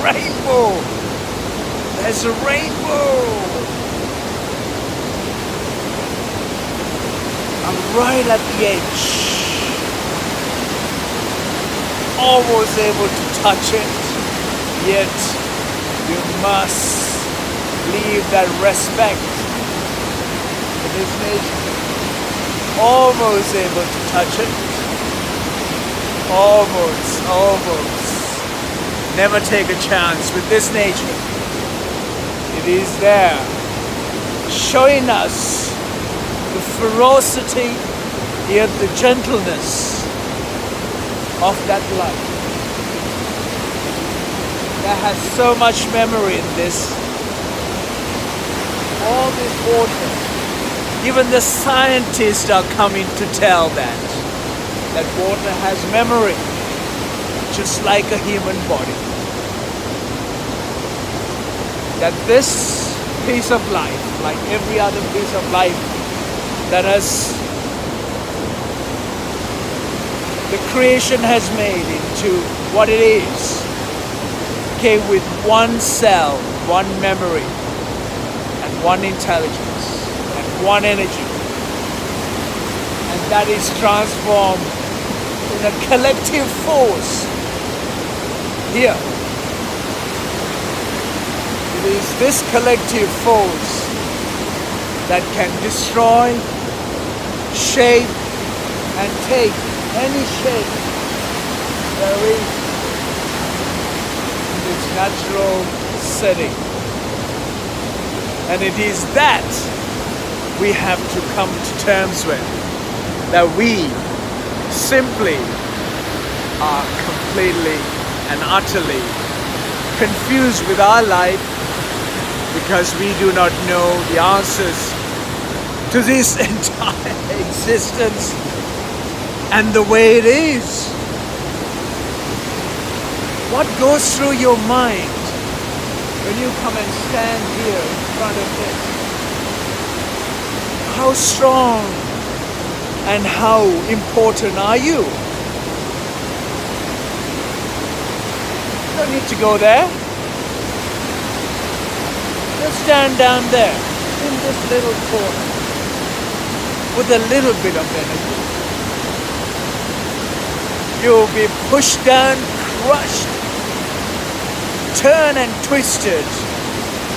rainbow. There's a rainbow. I'm right at the edge. Almost able to touch it. Yet you must leave that respect for this nature. Almost able to touch it. Almost. Never take a chance with this nature. It is there, showing us the ferocity yet the gentleness of that life. That has so much memory in this. All this water. Even the scientists are coming to tell that water has memory, just like a human body. That this piece of life, like every other piece of life that the creation has made into what it is, came with one cell, one memory, and one intelligence, and one energy. And that is transformed in a collective force here. It is this collective force that can destroy, shape, and take any shape there is in its natural setting. And it is that we have to come to terms with, that we simply are completely and utterly confused with our life because we do not know the answers to this entire existence and the way it is. What goes through your mind when you come and stand here in front of this? How strong and how important are you? You don't need to go there. Just stand down there in this little corner with a little bit of energy. You'll be pushed down, crushed, turned and twisted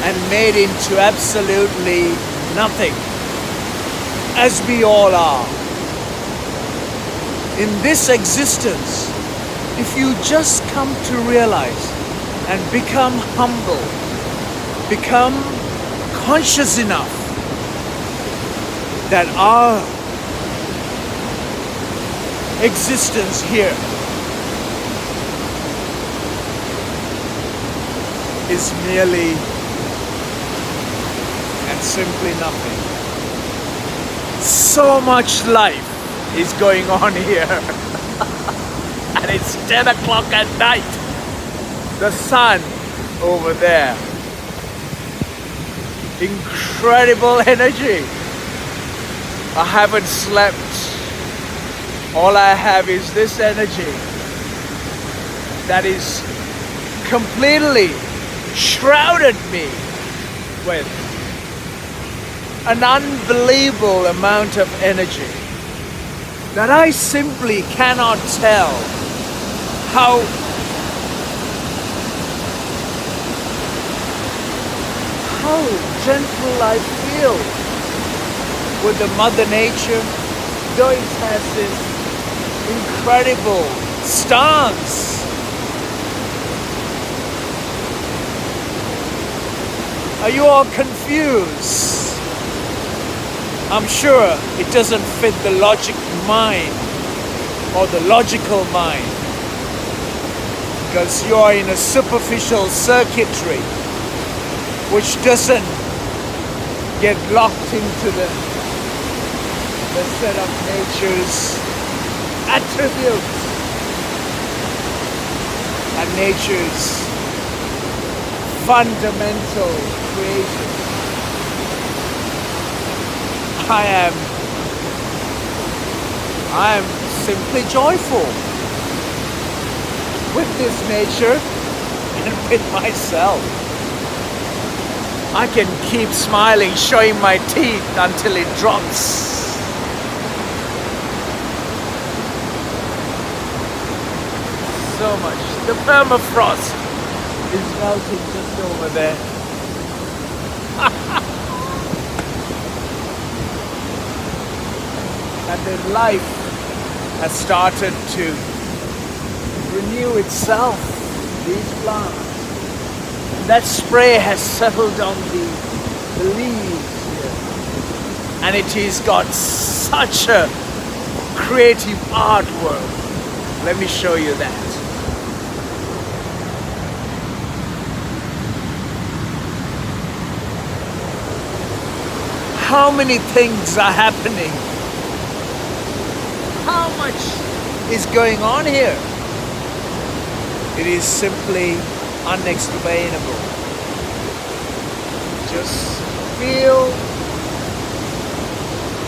and made into absolutely nothing, as we all are. In this existence, if you just come to realize and become humble, become conscious enough that our existence here is merely and simply nothing. So much life is going on here. And it's 10 o'clock at night. The sun over there. Incredible energy. I haven't slept. All I have is this energy that is completely shrouded me with an unbelievable amount of energy that I simply cannot tell how gentle I feel with the Mother Nature, though it has this incredible stance. Are you all confused? I'm sure it doesn't fit the logic mind or the logical mind, because you are in a superficial circuitry which doesn't get locked into the set of nature's attributes and nature's fundamental creation. I am simply joyful with this nature and with myself. I can keep smiling, showing my teeth until it drops. So much. The permafrost is melting just over there. And then life has started to renew itself, these plants. And that spray has settled on the leaves here. And it has got such a creative artwork. Let me show you that. How many things are happening? How much is going on here? It is simply unexplainable. Just feel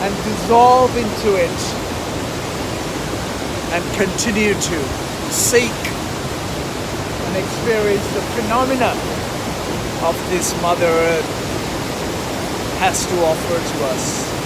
and dissolve into it and continue to seek and experience the phenomena of this Mother Earth has to offer to us.